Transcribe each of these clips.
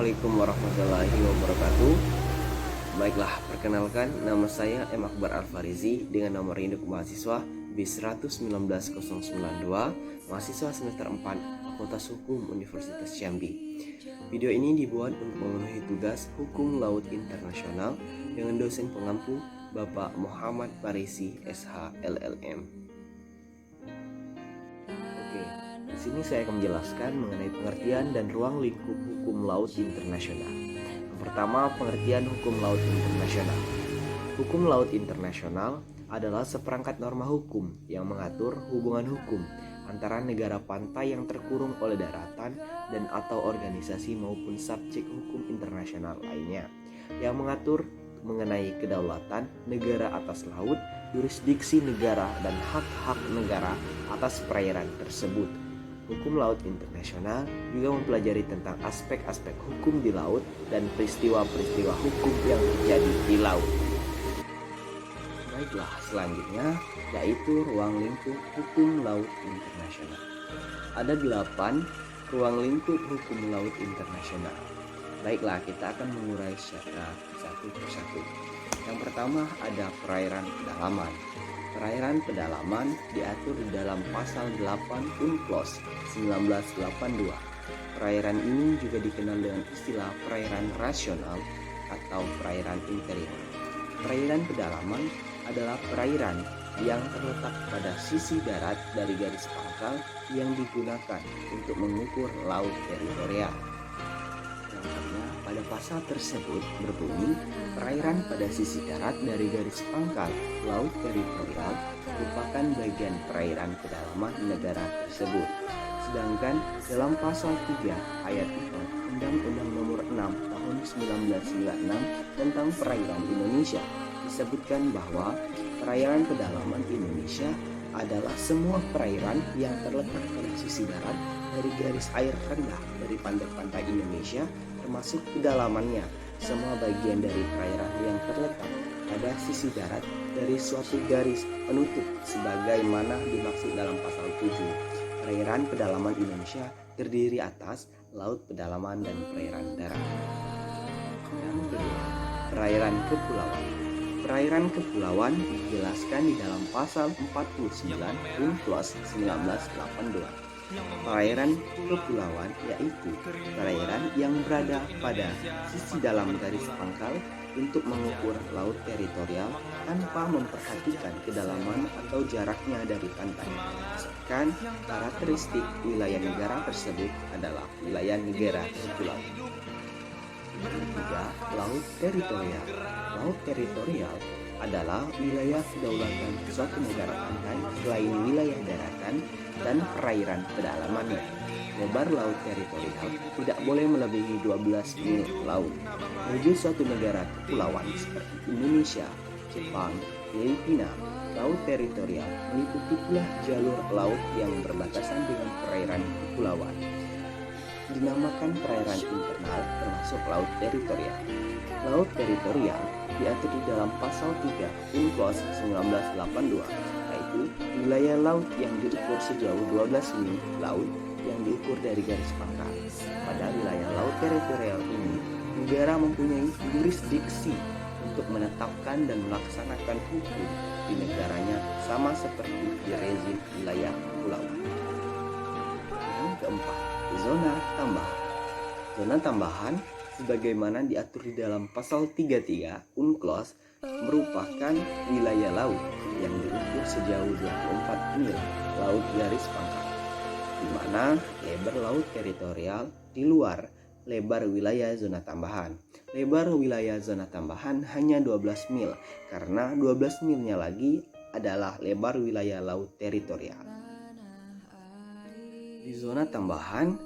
Assalamualaikum warahmatullahi wabarakatuh. Baiklah, perkenalkan nama saya M. Akbar Al-Farizi dengan nomor induk mahasiswa B119092, mahasiswa semester 4 Fakultas Hukum Universitas Jambi. Video ini dibuat untuk memenuhi tugas Hukum Laut Internasional dengan dosen pengampu Bapak Muhammad Farisi SH LLM. Di sini saya akan menjelaskan mengenai pengertian dan ruang lingkup hukum laut internasional. Yang pertama, pengertian hukum laut internasional. Hukum laut internasional adalah seperangkat norma hukum yang mengatur hubungan hukum antara negara pantai yang terkurung oleh daratan dan atau organisasi maupun subjek hukum internasional lainnya yang mengatur mengenai kedaulatan negara atas laut, jurisdiksi negara, dan hak-hak negara atas perairan tersebut. Hukum laut internasional juga mempelajari tentang aspek-aspek hukum di laut dan peristiwa-peristiwa hukum yang terjadi di laut. Baiklah, selanjutnya yaitu ruang lingkup hukum laut internasional. Ada 8 ruang lingkup hukum laut internasional. Baiklah, kita akan mengurai secara satu persatu. Yang pertama ada perairan pedalaman. Perairan pedalaman diatur di dalam pasal 8 UNCLOS 1982. Perairan ini juga dikenal dengan istilah perairan rasional atau perairan interior. Perairan pedalaman adalah perairan yang terletak pada sisi darat dari garis pangkal yang digunakan untuk mengukur laut teritorial. Contohnya pada pasal tersebut berbunyi, perairan pada sisi darat dari garis pangkal laut teritorial merupakan bagian perairan pedalaman negara tersebut. Sedangkan dalam pasal 3 ayat 4 Undang-Undang Nomor 6 Tahun 1996 tentang Perairan Indonesia disebutkan bahwa perairan pedalaman Indonesia adalah semua perairan yang terletak pada sisi darat dari garis air rendah dari pantai-pantai Indonesia termasuk kedalamannya, semua bagian dari perairan yang terletak pada sisi darat dari suatu garis penutup sebagaimana dimaksud dalam pasal 7. Perairan pedalaman Indonesia terdiri atas laut pedalaman dan perairan darat. Yang kedua, perairan kepulauan. Perairan kepulauan dijelaskan di dalam pasal 49 UNCLOS 1982. Perairan kepulauan yaitu perairan yang berada pada sisi dalam garis pangkal untuk mengukur laut teritorial tanpa memperhatikan kedalaman atau jaraknya dari pantai. Asalkan karakteristik wilayah negara tersebut adalah wilayah negara kepulauan. Ketiga, laut teritorial. Laut teritorial adalah wilayah kedaulatan suatu negara pantai selain wilayah daratan dan perairan pedalamannya. Lebar laut teritorial tidak boleh melebihi 12 mil laut. Menuju suatu negara kepulauan seperti Indonesia, Jepang, Filipina, laut teritorial meliputi pula jalur laut yang berbatasan dengan perairan kepulauan. Dinamakan perairan internal termasuk laut teritorial. Laut teritorial diatur di dalam pasal 3 UNCLOS 1982, yaitu wilayah laut yang diukur sejauh 12 mil laut yang diukur dari garis pangkal. Pada wilayah laut teritorial ini, negara mempunyai jurisdiksi untuk menetapkan dan melaksanakan hukum di negaranya sama seperti di rezim wilayah kepulauan. Yang keempat, zona tambahan. Zona tambahan sebagaimana diatur di dalam pasal 33 UNCLOS merupakan wilayah laut yang diukur sejauh 24 mil laut garis pangkal, di mana lebar laut teritorial di luar lebar wilayah zona tambahan. Lebar wilayah zona tambahan hanya 12 mil karena 12 milnya lagi adalah lebar wilayah laut teritorial. Di zona tambahan,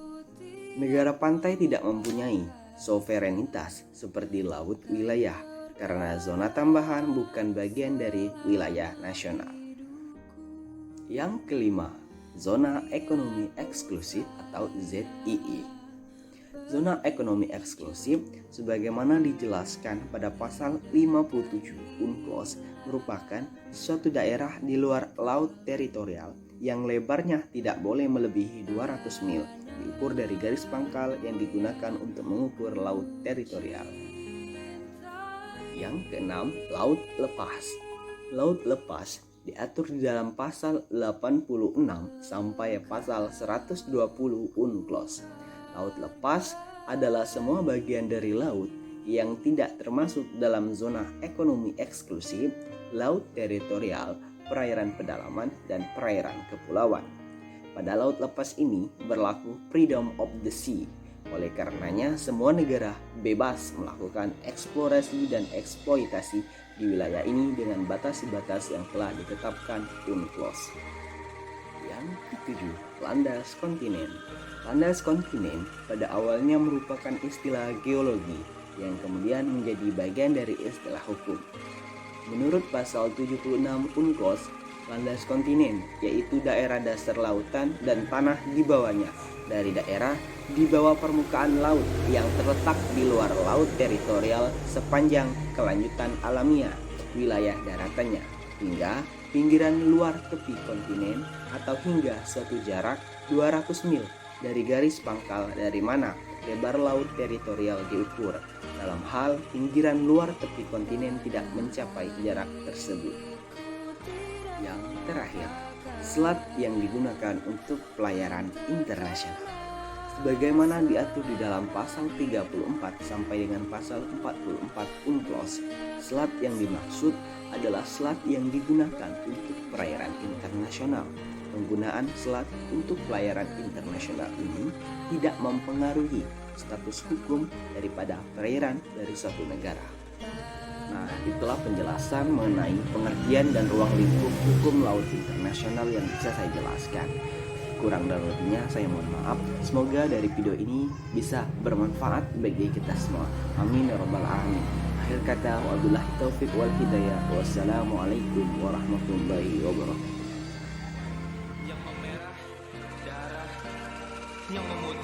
negara pantai tidak mempunyai sovereinitas seperti laut wilayah karena zona tambahan bukan bagian dari wilayah nasional. Yang kelima, zona ekonomi eksklusif atau ZEE. Zona ekonomi eksklusif sebagaimana dijelaskan pada pasal 57 UNCLOS merupakan suatu daerah di luar laut teritorial yang lebarnya tidak boleh melebihi 200 mil diukur dari garis pangkal yang digunakan untuk mengukur laut teritorial. Yang keenam, laut lepas. Laut lepas diatur di dalam pasal 86 sampai pasal 120 UNCLOS. Laut lepas adalah semua bagian dari laut yang tidak termasuk dalam zona ekonomi eksklusif, laut teritorial, perairan pedalaman, dan perairan kepulauan. Pada laut lepas ini berlaku freedom of the sea. Oleh karenanya, semua negara bebas melakukan eksplorasi dan eksploitasi di wilayah ini dengan batas-batas yang telah ditetapkan UNCLOS. Yang ketujuh, landas kontinen. Landas kontinen pada awalnya merupakan istilah geologi yang kemudian menjadi bagian dari istilah hukum. Menurut pasal 76 UNCLOS, landas kontinen yaitu daerah dasar lautan dan tanah di bawahnya dari daerah di bawah permukaan laut yang terletak di luar laut teritorial sepanjang kelanjutan alamiah wilayah daratannya hingga pinggiran luar tepi kontinen atau hingga suatu jarak 200 mil dari garis pangkal dari mana lebar laut teritorial diukur. Dalam hal pinggiran luar tepi kontinen tidak mencapai jarak tersebut. Yang terakhir, selat yang digunakan untuk pelayaran internasional. Sebagaimana diatur di dalam pasal 34 sampai dengan pasal 44 UNCLOS, selat yang dimaksud adalah selat yang digunakan untuk perairan internasional. Penggunaan selat untuk pelayaran internasional ini tidak mempengaruhi status hukum daripada perairan dari suatu negara. Nah, itulah penjelasan mengenai pengertian dan ruang lingkup hukum laut internasional yang bisa saya jelaskan. Kurang dan lebihnya saya mohon maaf. Semoga dari video ini bisa bermanfaat bagi kita semua. Amin ya rabbal alamin. Akhir kata, wabillahi taufiq wal hidayah. Wassalamualaikum warahmatullahi wabarakatuh. Yang memerah darah, yang memutih